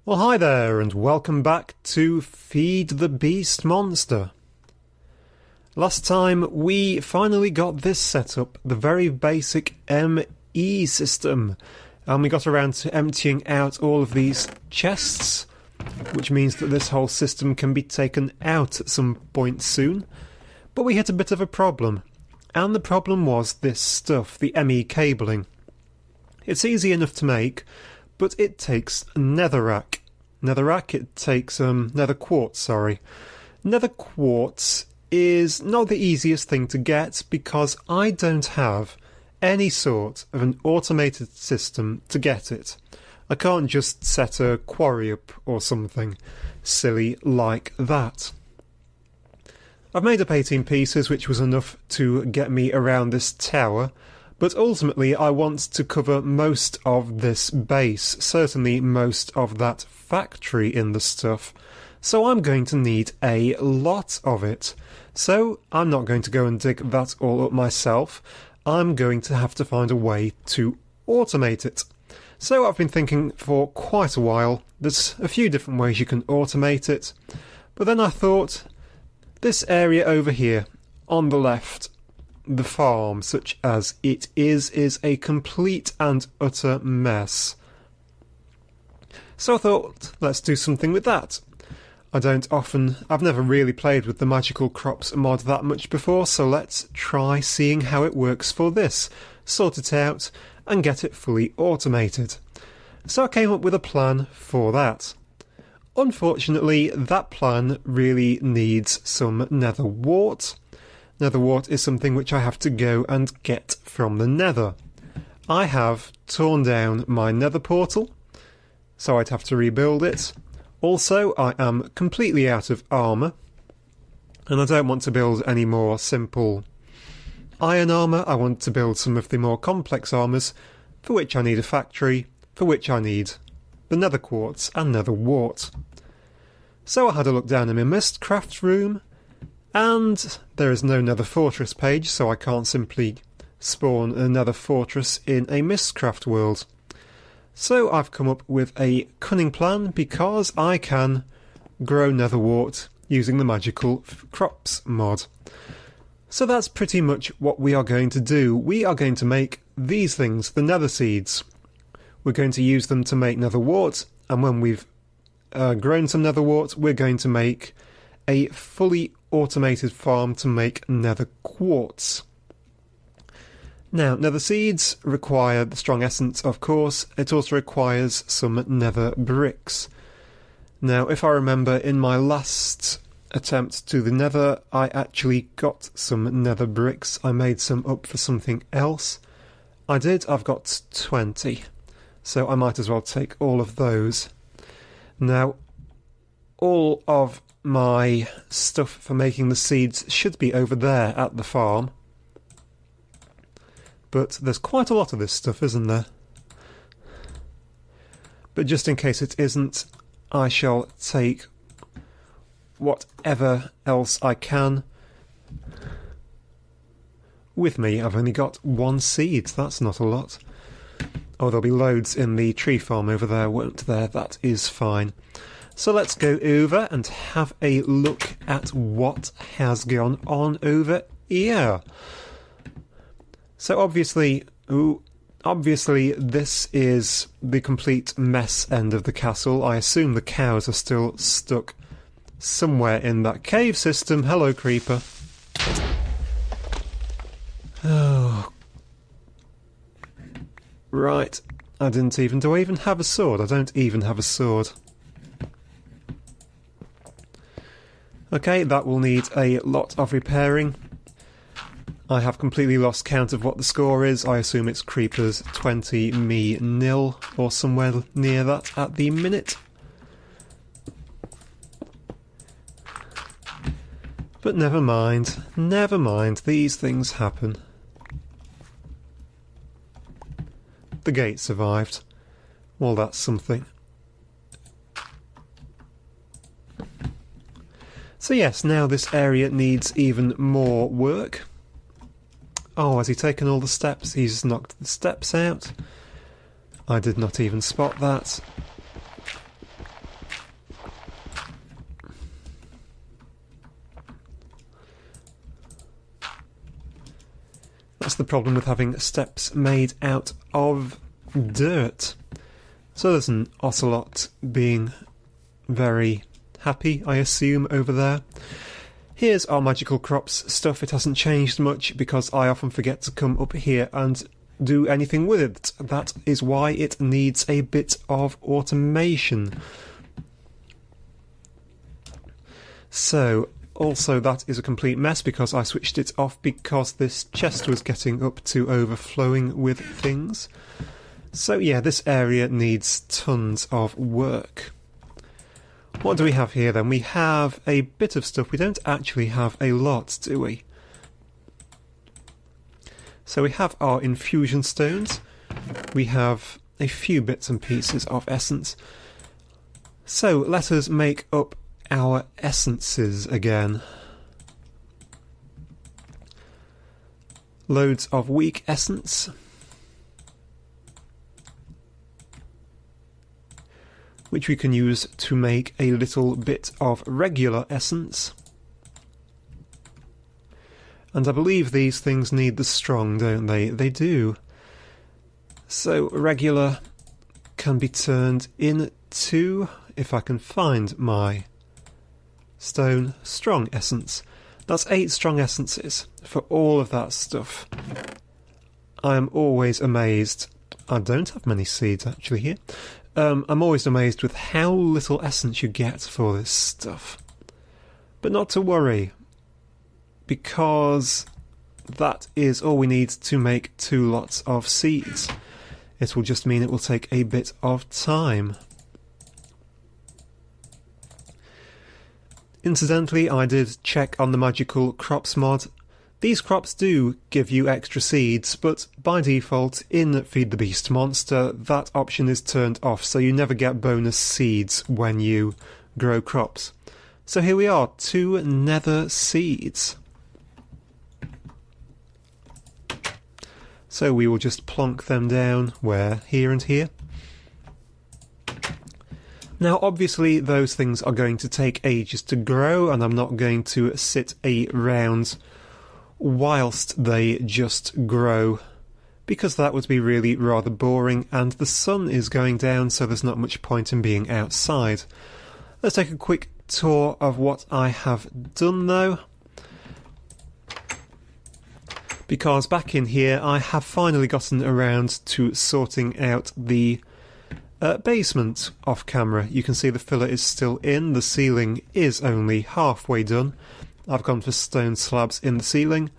Well, hi there, and welcome back to Feed the Beast Monster. Last time we finally got this set up, the very basic ME system, and we got around to emptying out all of these chests, which means that this whole system can be taken out at some point soon. But we hit a bit of a problem, and the problem was this stuff, the ME cabling. It's easy enough to make, but it takes netherrack. It takes nether quartz, sorry. Nether quartz is not the easiest thing to get because I don't have any sort of an automated system to get it. I can't just set a quarry up or something silly like that. I've made up 18 pieces, which was enough to get me around this tower, but ultimately I want to cover most of this base, certainly most of that factory in the stuff, so I'm going to need a lot of it. So I'm not going to go and dig that all up myself, I'm going to have to find a way to automate it. So I've been thinking for quite a while. There's a few different ways you can automate it, but then I thought, this area over here on the left, the farm, such as it is a complete and utter mess. So I thought, let's do something with that. I've never really played with the Magical Crops mod that much before, so let's try seeing how it works for this, sort it out, and get it fully automated. So I came up with a plan for that. Unfortunately, that plan really needs some nether wart. Nether wart is something which I have to go and get from the nether. I have torn down my nether portal, so I'd have to rebuild it. Also, I am completely out of armour, and I don't want to build any more simple iron armour. I want to build some of the more complex armours, for which I need a factory, for which I need the nether quartz and nether wart. So I had a look down in my Mistcraft room, and there is no nether fortress page, so I can't simply spawn a nether fortress in a Mistcraft world. So I've come up with a cunning plan because I can grow nether wart using the Magical Crops mod. So that's pretty much what we are going to do. We are going to make these things, the nether seeds. We're going to use them to make nether wart, and when we've grown some nether wart, we're going to make a fully automated farm to make nether quartz. Now, nether seeds require the strong essence, of course. It also requires some nether bricks. Now, if I remember, in my last attempt to the nether, I actually got some nether bricks. I made some up for something else. I've got 20, so I might as well take all of those. Now, all of my stuff for making the seeds should be over there at the farm. But there's quite a lot of this stuff, isn't there? But just in case it isn't, I shall take whatever else I can with me. I've only got one seed, that's not a lot. Oh, there'll be loads in the tree farm over there, won't there? That is fine. So let's go over and have a look at what has gone on over here. So obviously this is the complete mess end of the castle. I assume the cows are still stuck somewhere in that cave system. Hello, creeper. Oh. Right. Do I even have a sword? I don't even have a sword. Okay, that will need a lot of repairing. I have completely lost count of what the score is. I assume it's creepers 20, me 0, or somewhere near that at the minute. But never mind, these things happen. The gate survived. Well, that's something. So yes, now this area needs even more work. Oh, has he taken all the steps? He's knocked the steps out. I did not even spot that. That's the problem with having steps made out of dirt. So there's an ocelot being very happy, I assume, over there. Here's our magical crops stuff. It hasn't changed much because I often forget to come up here and do anything with it. That is why it needs a bit of automation. So, also that is a complete mess because I switched it off because this chest was getting up to overflowing with things. So yeah, this area needs tons of work. What do we have here then? We have a bit of stuff. We don't actually have a lot, do we? So we have our infusion stones. We have a few bits and pieces of essence. So let us make up our essences again. Loads of weak essence. Which we can use to make a little bit of regular essence. And I believe these things need the strong, don't they? They do. So regular can be turned into, if I can find my stone, strong essence. That's 8 strong essences for all of that stuff. I am always amazed. I don't have many seeds actually here. I'm always amazed with how little essence you get for this stuff. But not to worry, because that is all we need to make 2 lots of seeds. It will just mean it will take a bit of time. Incidentally, I did check on the magical crops mod. These crops do give you extra seeds, but by default in Feed the Beast Monster that option is turned off, so you never get bonus seeds when you grow crops. So here we are, 2 nether seeds. So we will just plonk them down where? Here and here. Now obviously those things are going to take ages to grow, and I'm not going to sit around whilst they just grow, because that would be really rather boring, and the sun is going down, so there's not much point in being outside. Let's take a quick tour of what I have done though, because back in here I have finally gotten around to sorting out the basement off camera. You can see the filler is still in, the ceiling is only halfway done. I've gone for stone slabs in the ceiling,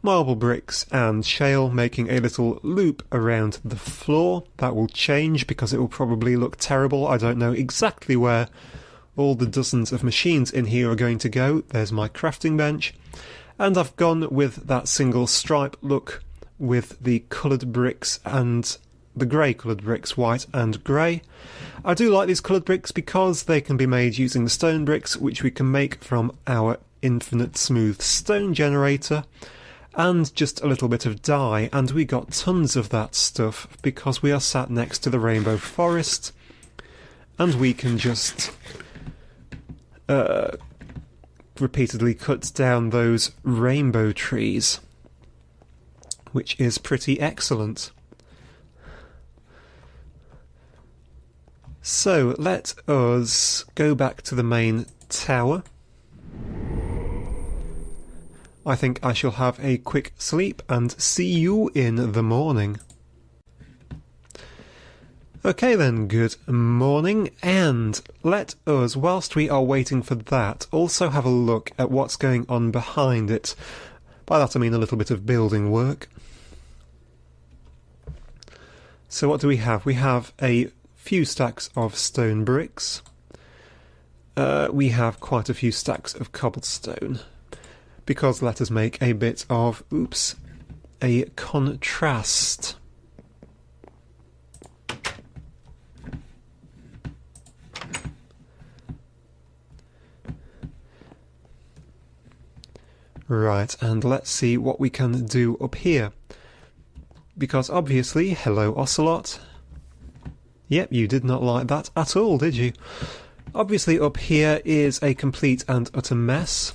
marble bricks and shale, making a little loop around the floor. That will change because it will probably look terrible. I don't know exactly where all the dozens of machines in here are going to go. There's my crafting bench. And I've gone with that single stripe look with the coloured bricks and the grey coloured bricks, white and grey. I do like these coloured bricks because they can be made using the stone bricks, which we can make from our infinite smooth stone generator, and just a little bit of dye, and we got tons of that stuff because we are sat next to the rainbow forest, and we can just repeatedly cut down those rainbow trees, which is pretty excellent. So let us go back to the main tower. I think I shall have a quick sleep and see you in the morning. Okay then, good morning, and let us, whilst we are waiting for that, also have a look at what's going on behind it. By that I mean a little bit of building work. So what do we have? We have a few stacks of stone bricks. We have quite a few stacks of cobblestone. Because let us make a bit of, a contrast. Right, and let's see what we can do up here. Because obviously, hello Ocelot. Yep, you did not like that at all, did you? Obviously up here is a complete and utter mess.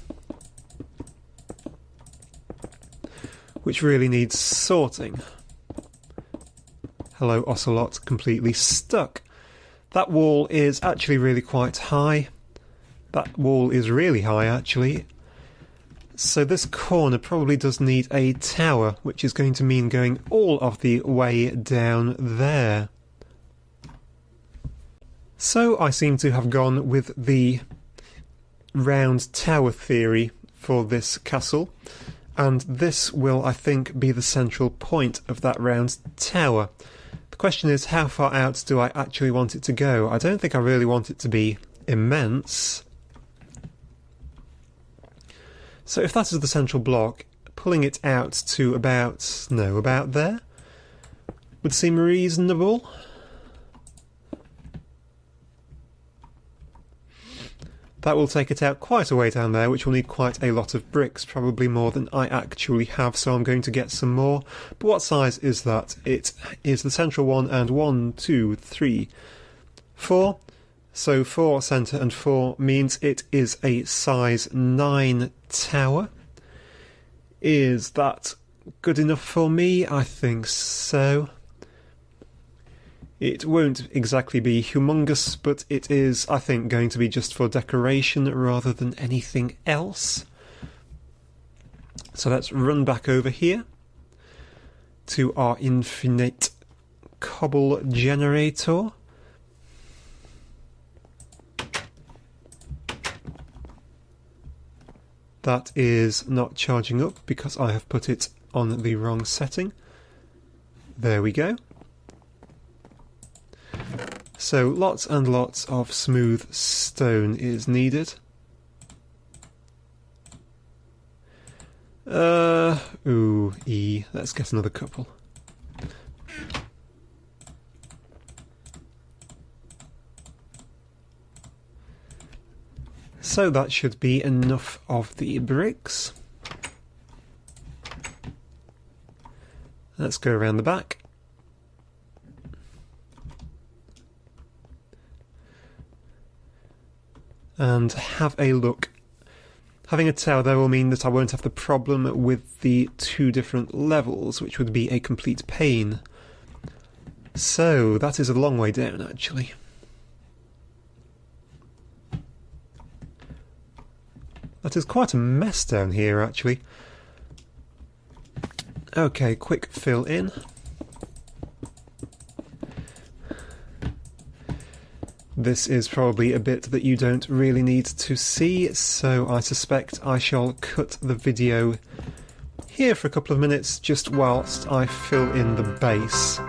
which really needs sorting. Hello, Ocelot, completely stuck. That wall is actually really quite high. That wall is really high, actually. So this corner probably does need a tower, which is going to mean going all of the way down there. So I seem to have gone with the round tower theory for this castle, and this will, I think, be the central point of that round tower. The question is, how far out do I actually want it to go? I don't think I really want it to be immense. So if that is the central block, pulling it out to about there would seem reasonable. That will take it out quite a way down there, which will need quite a lot of bricks, probably more than I actually have, so I'm going to get some more. But what size is that? It is the central one, and 1, 2, 3, 4. So 4 centre and 4 means it is a size 9 tower. Is that good enough for me? I think so. It won't exactly be humongous, but it is, I think, going to be just for decoration rather than anything else. So let's run back over here to our infinite cobble generator. That is not charging up because I have put it on the wrong setting. There we go. So lots and lots of smooth stone is needed. Let's get another couple. So that should be enough of the bricks. Let's go around the back. And have a look. Having a tower there will mean that I won't have the problem with the 2 different levels, which would be a complete pain. So that is a long way down, actually. That is quite a mess down here, actually. Okay, quick fill in. This is probably a bit that you don't really need to see, so I suspect I shall cut the video here for a couple of minutes just whilst I fill in the base.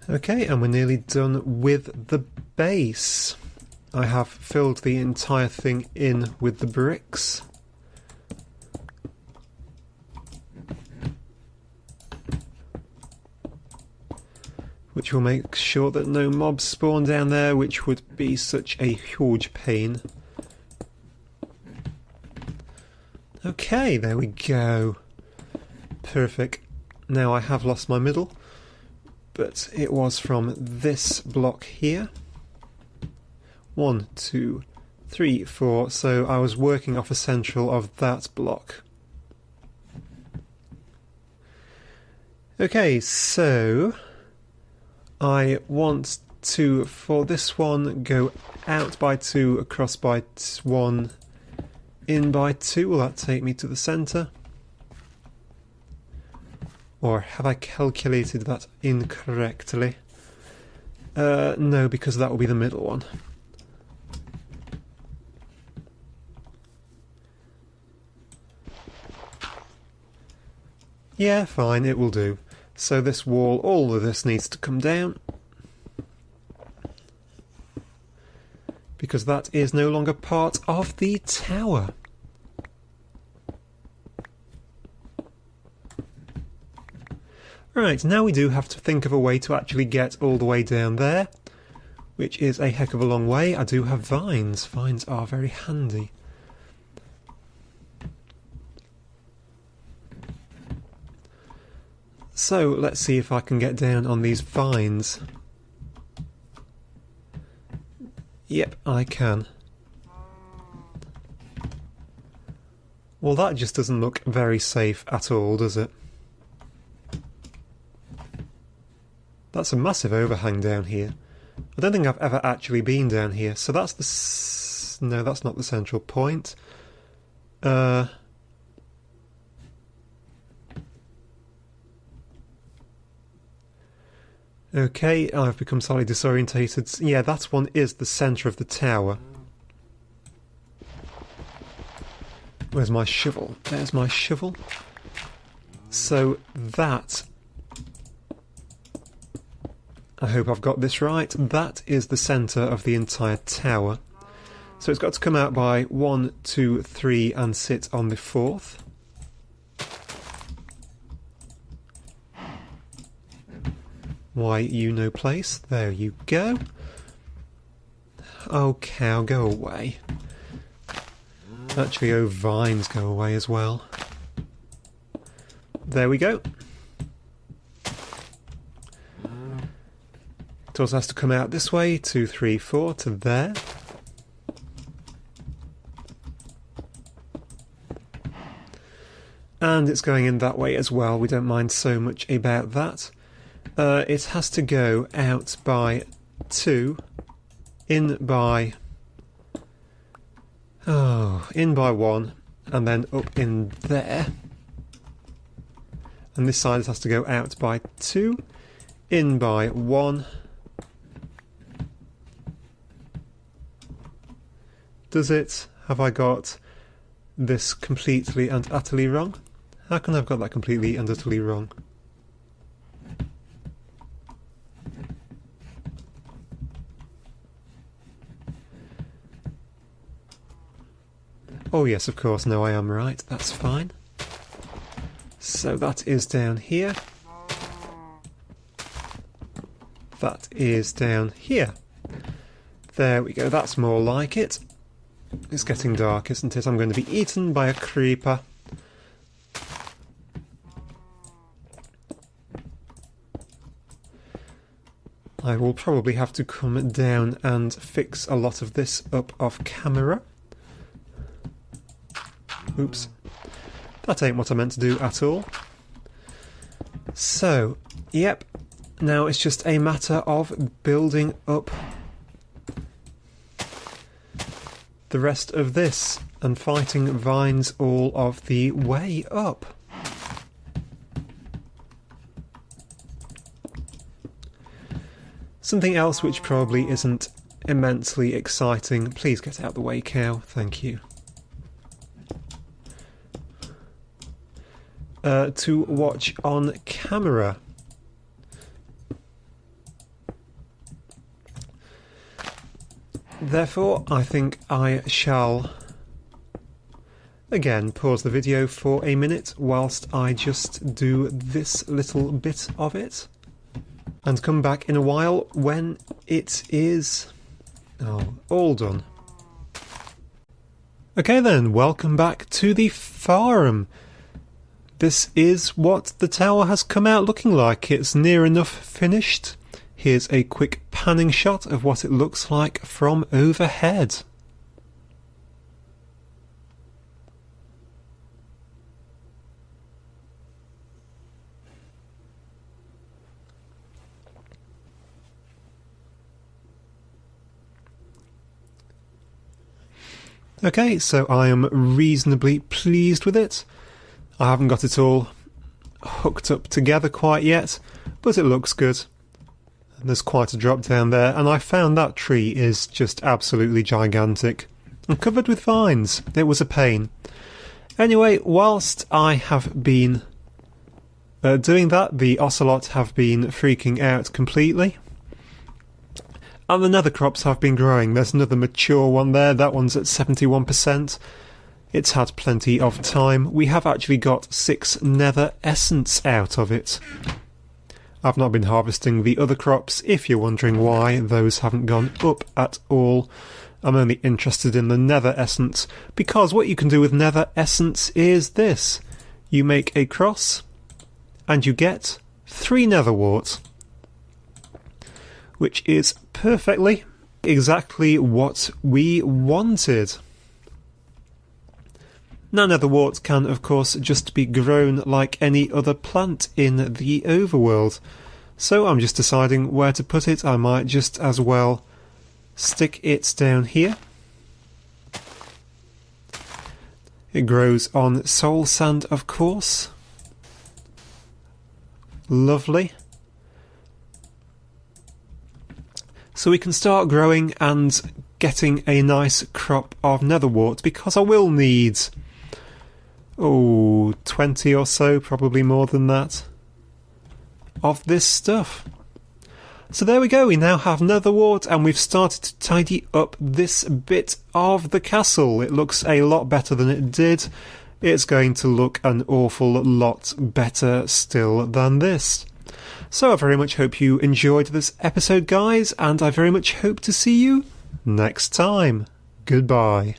Okay, and we're nearly done with the base. I have filled the entire thing in with the bricks. Which will make sure that no mobs spawn down there, which would be such a huge pain. Okay, there we go. Perfect. Now I have lost my middle, but it was from this block here. 1, 2, 3, 4, so I was working off a central of that block. Okay, so I want to, for this one, go out by 2, across by 1, in by 2. Will that take me to the centre? Or have I calculated that incorrectly? No, because that will be the middle one. Yeah, fine, it will do. So this wall, all of this needs to come down. Because that is no longer part of the tower. Right, now we do have to think of a way to actually get all the way down there, which is a heck of a long way. I do have vines. Vines are very handy. So let's see if I can get down on these vines. Yep, I can. Well, that just doesn't look very safe at all, does it? That's a massive overhang down here. I don't think I've ever actually been down here, so that's the... no, that's not the central point. Okay, I've become slightly disorientated. Yeah, that one is the centre of the tower. Where's my shovel? There's my shovel. So that... I hope I've got this right. That is the centre of the entire tower. So it's got to come out by 1, 2, 3 and sit on the 4th. Why, you no place. There you go. Oh, cow, go away. Actually, oh, vines, go away as well. There we go. It also has to come out this way, 2, 3, 4 to there. And it's going in that way as well, we don't mind so much about that. It has to go out by 2, in by... oh, in by 1, and then up in there. And this side it has to go out by 2, in by 1. Does it? Have I got this completely and utterly wrong? How can I have got that completely and utterly wrong? Oh yes, of course, no, I am right, that's fine. So that is down here. That is down here. There we go, that's more like it. It's getting dark, isn't it? I'm going to be eaten by a creeper. I will probably have to come down and fix a lot of this up off camera. Oops. That ain't what I meant to do at all. So, yep. Now it's just a matter of building up the rest of this and fighting vines all of the way up. Something else which probably isn't immensely exciting. Please get out of the way, cow. Thank you. To watch on camera. Therefore, I think I shall again pause the video for a minute whilst I just do this little bit of it and come back in a while when it is all done. Okay then, welcome back to the farm. This is what the tower has come out looking like. It's near enough finished. Here's a quick panning shot of what it looks like from overhead. Okay, so I am reasonably pleased with it. I haven't got it all hooked up together quite yet, but it looks good. There's quite a drop down there, and I found that tree is just absolutely gigantic and covered with vines. It was a pain. Anyway, whilst I have been doing that, the ocelot have been freaking out completely. And the nether crops have been growing. There's another mature one there. That one's at 71%. It's had plenty of time. We have actually got 6 nether essence out of it. I've not been harvesting the other crops, if you're wondering why those haven't gone up at all. I'm only interested in the nether essence, because what you can do with nether essence is this. You make a cross, and you get 3 nether wart, which is perfectly exactly what we wanted. Now nether wart can of course just be grown like any other plant in the overworld, so I'm just deciding where to put it. I might just as well stick it down here. It grows on soul sand, of course. Lovely. So we can start growing and getting a nice crop of nether wart, because I will need 20 or so, probably more than that, of this stuff. So there we go, we now have nether wart and we've started to tidy up this bit of the castle. It looks a lot better than it did. It's going to look an awful lot better still than this. So I very much hope you enjoyed this episode, guys, and I very much hope to see you next time. Goodbye.